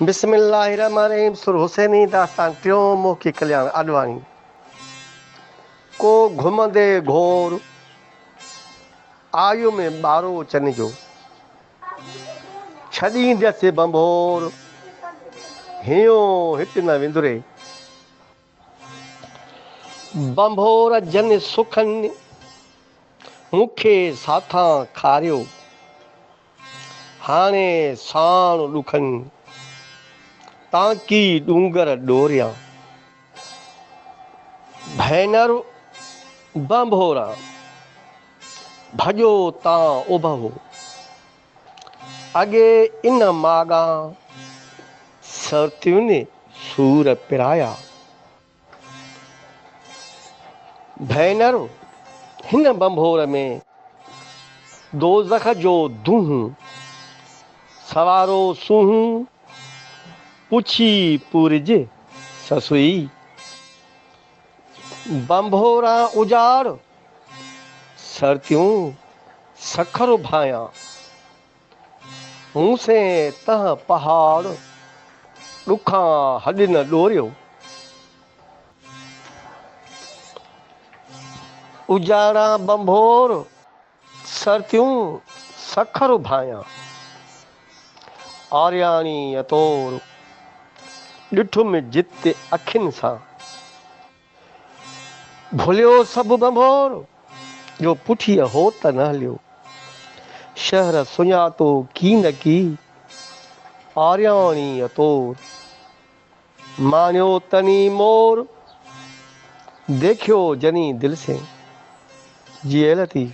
बिस्मिल्लाहिर्रहमानिर्रहीम। सुर हुसैनी दास्तान टियों मुखी कल्याण अडवाणी। को घुमंदे घोर आयु में ॿारो चन जो, छॾींदसि बंभोर हियो हिते न विंदुरे। बंभोर जन सुखनि मूंखे साथां खारियो, हाणे साण ॾुखनि ताकी डूंगर डोरिया। भेनर बंभोरा भॼो तां उभहो, अॻे इन माॻा सरतियुनि सूर पिराया। भेनर हिन बंभोर में दोज़ख जो दूंहुं सवारो सूंहुं पुछी पूरज ससुई। बंभोरा उजाड़ सरतियूं सखर भाया, मूंसे तह पहाड़ ॾुखां हॾ न ॾोरियो। उजाड़ा बंभोर सरतियूं सखर भाया, आर्याणी अतोर ॾिठुमि जित अखियुनि सां। भुलियो सभु बंभोर जो पुठीअ हो त न हलियो, शहर सुञातो की न की आर्याणी अतोर। मानियो तनी मोर देखियो जनी दिल से, जी थी।